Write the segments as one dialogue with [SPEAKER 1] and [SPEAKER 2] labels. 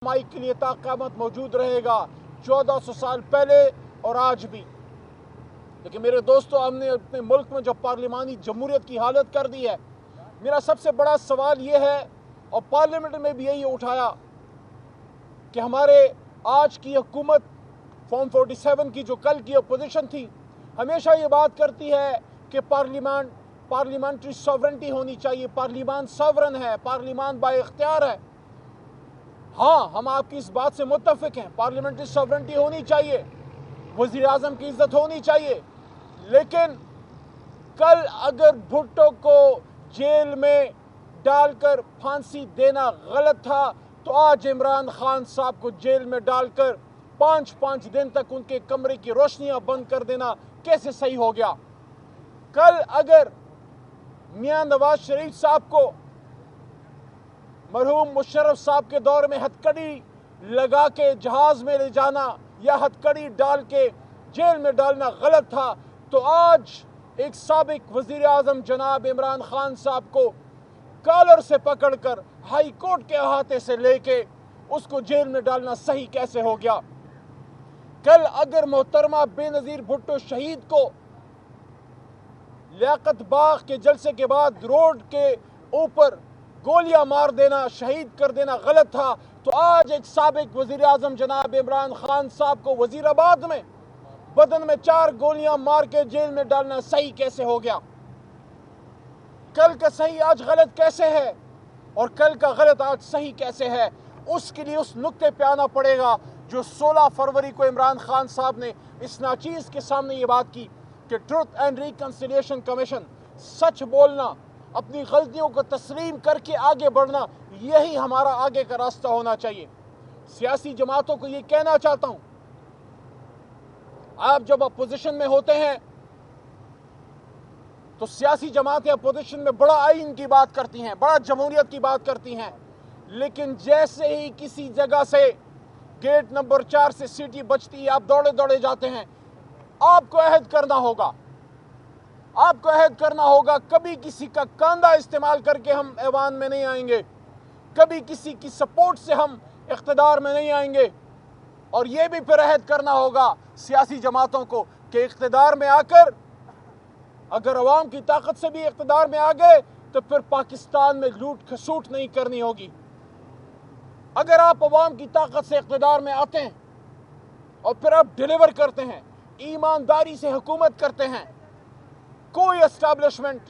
[SPEAKER 1] رہنمائی کے لیے تا قیامت موجود رہے گا، 1400 سال پہلے اور آج بھی۔ لیکن میرے دوستو، ہم نے اپنے ملک میں جو پارلیمانی جمہوریت کی حالت کر دی ہے، میرا سب سے بڑا سوال یہ ہے، اور پارلیمنٹ میں بھی یہی اٹھایا، کہ ہمارے آج کی حکومت فارم 47 کی جو کل کی اپوزیشن تھی، ہمیشہ یہ بات کرتی ہے کہ پارلیمنٹری ساورنٹی ہونی چاہیے، پارلیمان ساورن ہے، پارلیمان با اختیار ہے۔ ہاں، ہم آپ کی اس بات سے متفق ہیں، پارلیمنٹری ساورنٹی ہونی چاہیے، وزیر اعظم کی عزت ہونی چاہیے، لیکن کل اگر بھٹو کو جیل میں ڈال کر پھانسی دینا غلط تھا، تو آج عمران خان صاحب کو جیل میں ڈال کر 5 دن تک ان کے کمرے کی روشنیاں بند کر دینا کیسے صحیح ہو گیا؟ کل اگر میاں نواز شریف صاحب کو مرحوم مشرف صاحب کے دور میں ہتھکڑی لگا کے جہاز میں لے جانا یا ہتھکڑی ڈال کے جیل میں ڈالنا غلط تھا، تو آج ایک سابق وزیر اعظم جناب عمران خان صاحب کو کالر سے پکڑ کر ہائی کورٹ کے احاطے سے لے کے اس کو جیل میں ڈالنا صحیح کیسے ہو گیا؟ کل اگر محترمہ بے نظیر بھٹو شہید کو لیاقت باغ کے جلسے کے بعد روڈ کے اوپر گولیاں مار دینا، شہید کر دینا غلط تھا، تو آج ایک سابق وزیر اعظم جناب عمران خان صاحب کو وزیر آباد میں بدن میں 4 گولیاں مار کے جیل میں ڈالنا صحیح کیسے ہو گیا؟ کل کا صحیح آج غلط کیسے ہے، اور کل کا غلط آج صحیح کیسے ہے؟ اس کے لیے اس نقطے پہ آنا پڑے گا جو 16 فروری کو عمران خان صاحب نے اس ناچیز کے سامنے یہ بات کی کہ ٹروتھ اینڈ ریکنسیلیشن کمیشن، سچ بولنا، اپنی غلطیوں کو تسلیم کر کے آگے بڑھنا، یہی ہمارا آگے کا راستہ ہونا چاہیے۔ سیاسی جماعتوں کو یہ کہنا چاہتا ہوں، آپ جب اپوزیشن میں ہوتے ہیں تو سیاسی جماعتیں اپوزیشن میں بڑا آئین کی بات کرتی ہیں، بڑا جمہوریت کی بات کرتی ہیں، لیکن جیسے ہی کسی جگہ سے گیٹ نمبر 4 سے سیٹی بچتی ہے، آپ دوڑے جاتے ہیں۔ آپ کو عہد کرنا ہوگا، کبھی کسی کا کاندھا استعمال کر کے ہم ایوان میں نہیں آئیں گے، کبھی کسی کی سپورٹ سے ہم اقتدار میں نہیں آئیں گے، اور یہ بھی پھر عہد کرنا ہوگا سیاسی جماعتوں کو کہ اقتدار میں آ کر اگر عوام کی طاقت سے بھی اقتدار میں آ گئے تو پھر پاکستان میں لوٹ کھسوٹ نہیں کرنی ہوگی۔ اگر آپ عوام کی طاقت سے اقتدار میں آتے ہیں اور پھر آپ ڈیلیور کرتے ہیں، ایمانداری سے حکومت کرتے ہیں، کوئی اسٹیبلشمنٹ،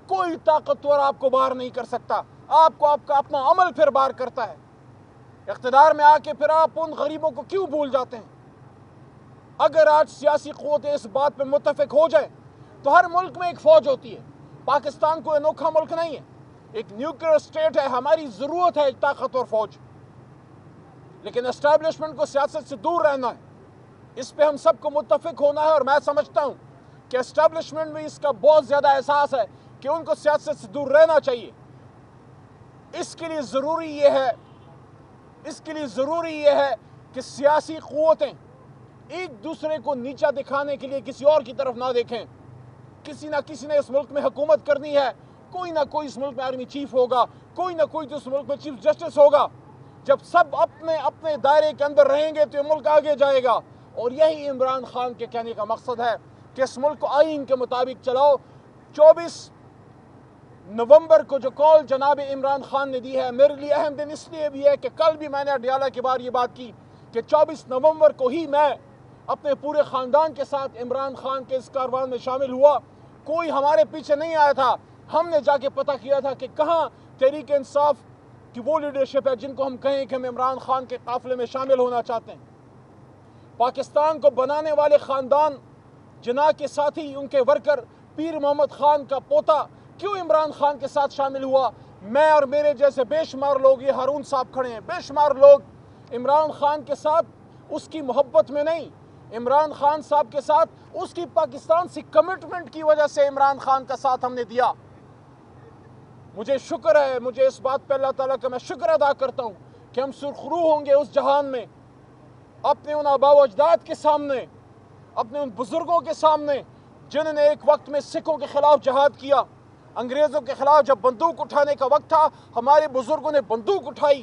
[SPEAKER 1] کوئی طاقتور آپ کو باہر نہیں کر سکتا، آپ کا اپنا عمل پھر باہر کرتا ہے۔ اقتدار میں آ کے پھر آپ ان غریبوں کو کیوں بھول جاتے ہیں؟ اگر آج سیاسی قوتیں اس بات پہ متفق ہو جائیں تو ہر ملک میں ایک فوج ہوتی ہے۔ پاکستان کوئی انوکھا ملک نہیں ہے، ایک نیوکلیئر اسٹیٹ ہے، ہماری ضرورت ہے ایک طاقتور فوج، لیکن اسٹیبلشمنٹ کو سیاست سے دور رہنا ہے، اس پہ ہم سب کو متفق ہونا ہے، اور میں سمجھتا ہوں کہ اسٹیبلشمنٹ میں اس کا بہت زیادہ احساس ہے کہ ان کو سیاست سے دور رہنا چاہیے۔ اس کے لیے ضروری یہ ہے کہ سیاسی قوتیں ایک دوسرے کو نیچا دکھانے کے لیے کسی اور کی طرف نہ دیکھیں۔ کسی نہ کسی نے اس ملک میں حکومت کرنی ہے، کوئی نہ کوئی اس ملک میں آرمی چیف ہوگا، کوئی نہ کوئی تو اس ملک میں چیف جسٹس ہوگا۔ جب سب اپنے دائرے کے اندر رہیں گے تو یہ ملک آگے جائے گا، اور یہی عمران خان کے کہنے کا مقصد ہے کہ اس ملک کو آئین کے مطابق چلاؤ۔ 24 نومبر کو جو کال جناب عمران خان نے دی ہے، میرے لیے اہم دن اس لیے بھی ہے کہ کل بھی میں نے اڈیالہ کے بار یہ بات کی کہ 24 نومبر کو ہی میں اپنے پورے خاندان کے ساتھ عمران خان کے اس کاروان میں شامل ہوا۔ کوئی ہمارے پیچھے نہیں آیا تھا، ہم نے جا کے پتہ کیا تھا کہ کہاں تحریک انصاف کی وہ لیڈرشپ ہے جن کو ہم کہیں کہ ہم عمران خان کے قافلے میں شامل ہونا چاہتے ہیں۔ پاکستان کو بنانے والے خاندان جناح کے ساتھی، ان کے ورکر پیر محمد خان کا پوتا کیوں عمران خان کے ساتھ شامل ہوا؟ میں اور میرے جیسے بے شمار لوگ، یہ ہارون صاحب کھڑے ہیں، بے شمار لوگ عمران خان کے ساتھ اس کی محبت میں نہیں، عمران خان صاحب کے ساتھ اس کی پاکستان سے کمٹمنٹ کی وجہ سے عمران خان کا ساتھ ہم نے دیا۔ مجھے شکر ہے، مجھے اس بات پہ اللہ تعالیٰ کا میں شکر ادا کرتا ہوں کہ ہم سرخرو ہوں گے اس جہان میں، اپنے ان آباء و اجداد کے سامنے، اپنے ان بزرگوں کے سامنے جنہوں نے ایک وقت میں سکھوں کے خلاف جہاد کیا، انگریزوں کے خلاف جب بندوق اٹھانے کا وقت تھا، ہمارے بزرگوں نے بندوق اٹھائی،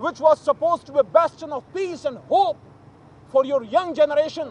[SPEAKER 1] which was supposed to be a bastion of peace and hope for your young generation,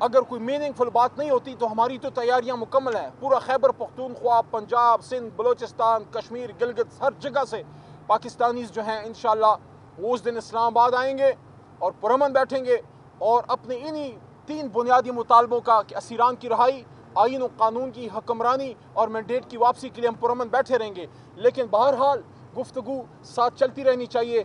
[SPEAKER 1] اگر کوئی میننگ فل بات نہیں ہوتی تو ہماری تو تیاریاں مکمل ہیں. پورا خیبر پختونخوا، پنجاب، سندھ، بلوچستان، کشمیر، گلگت، ہر جگہ سے پاکستانیز جو ہیں انشاءاللہ وہ اس دن اسلام آباد آئیں گے اور پرامن بیٹھیں گے اور اپنے انہی 3 بنیادی مطالبوں کا کہ اسیران کی رہائی، آئین و قانون کی حکمرانی اور مینڈیٹ کی واپسی کے لیے ہم پرامن بیٹھے رہیں گے. لیکن بہرحال گفتگو ساتھ چلتی رہنی چاہیے.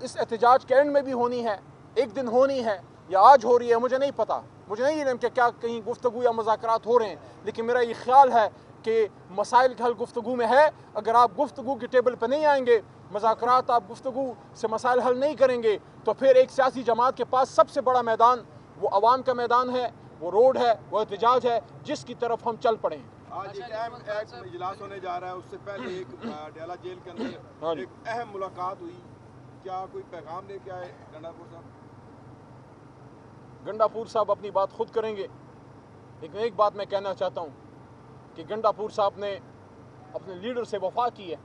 [SPEAKER 1] اس احتجاج کے اینڈ میں بھی ہونی ہے، ایک دن ہونی ہے یا آج ہو رہی ہے مجھے نہیں پتا، مجھے نہیں علم کہ کیا کہیں گفتگو یا مذاکرات ہو رہے ہیں. لیکن میرا یہ خیال ہے کہ مسائل کا حل گفتگو میں ہے. اگر آپ گفتگو کی ٹیبل پہ نہیں آئیں گے، مذاکرات آپ گفتگو سے مسائل حل نہیں کریں گے، تو پھر ایک سیاسی جماعت کے پاس سب سے بڑا میدان وہ عوام کا میدان ہے، وہ روڈ ہے، وہ احتجاج ہے جس کی طرف ہم چل پڑیں.
[SPEAKER 2] آج ایک اہم اجلاس ہونے جا رہا ہے، اس سے پہلے ایک ڈیلا جیل کے اندر ایک اہم ملاقات ہوئی. کیا کوئی پیغام لے کے آئے گنڈاپور صاحب؟
[SPEAKER 1] گنڈاپور صاحب اپنی بات خود کریں گے، لیکن ایک بات میں کہنا چاہتا ہوں کہ گنڈاپور صاحب نے اپنے لیڈر سے وفا کی ہے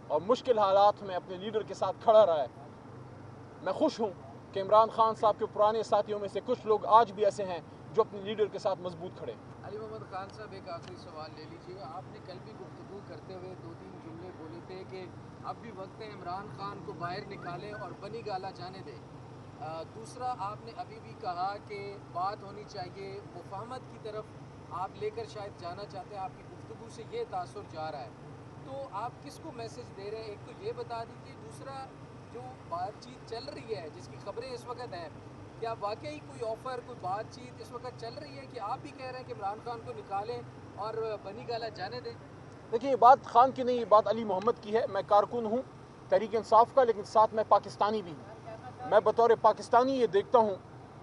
[SPEAKER 1] اور مشکل حالات میں اپنے لیڈر کے ساتھ کھڑا رہا ہے. میں خوش ہوں کہ عمران خان صاحب کے پرانے ساتھیوں میں سے کچھ لوگ آج بھی ایسے ہیں جو اپنے لیڈر کے ساتھ مضبوط کھڑے.
[SPEAKER 3] علی محمد خان صاحب ایک آخری سوال لے لیجیے. آپ نے کل بھی گفتگو کرتے ہوئے 2-3 جملے بولے تھے کہ اب بھی وقت ہے عمران خان کو باہر نکالیں اور بنی گالا جانے دیں. دوسرا آپ نے ابھی بھی کہا کہ بات ہونی چاہیے مفاہمت کی طرف آپ لے کر شاید جانا چاہتے ہیں. آپ کی گفتگو سے یہ تاثر جا رہا ہے، تو آپ کس کو میسج دے رہے ہیں؟ ایک تو یہ بتا دیجیے، دوسرا جو بات چیت چل رہی ہے جس کی خبریں اس وقت ہیں، کیا واقعی کوئی آفر، کوئی بات چیت اس وقت چل رہی ہے کہ آپ بھی کہہ رہے ہیں کہ عمران خان کو نکالیں اور بنی گالا جانے دیں؟
[SPEAKER 1] دیکھیے، یہ بات خان کی نہیں، یہ بات علی محمد کی ہے. میں کارکن ہوں تحریک انصاف کا، لیکن ساتھ میں پاکستانی بھی ہوں. میں بطور پاکستانی یہ دیکھتا ہوں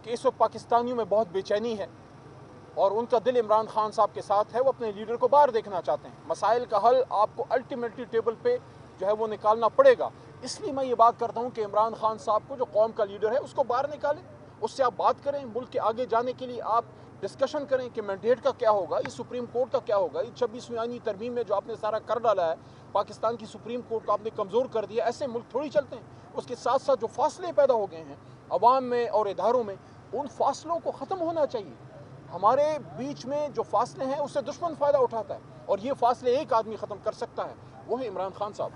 [SPEAKER 1] کہ اس وقت پاکستانیوں میں بہت بے چینی ہے اور ان کا دل عمران خان صاحب کے ساتھ ہے. وہ اپنے لیڈر کو باہر دیکھنا چاہتے ہیں. مسائل کا حل آپ کو الٹیمیٹلی ٹیبل پہ جو ہے وہ نکالنا پڑے گا. اس لیے میں یہ بات کرتا ہوں کہ عمران خان صاحب کو جو قوم کا لیڈر ہے اس کو باہر نکالیں، اس سے آپ بات کریں. ملک کے آگے جانے کے لیے آپ ڈسکشن کریں کہ مینڈیٹ کا کیا ہوگا، یہ سپریم کورٹ کا کیا ہوگا. یہ 26ویں آئینی ترمیم میں جو آپ نے سارا کر ڈالا ہے، پاکستان کی سپریم کورٹ کو آپ نے کمزور کر دیا. ایسے ملک تھوڑی چلتے ہیں. اس کے ساتھ ساتھ جو فاصلے پیدا ہو گئے ہیں عوام میں اور اداروں میں، ان فاصلوں کو ختم ہونا چاہیے. ہمارے بیچ میں جو فاصلے ہیں اس سے دشمن فائدہ اٹھاتا ہے اور یہ فاصلے ایک آدمی ختم کر سکتا ہے، وہ ہے عمران خان صاحب.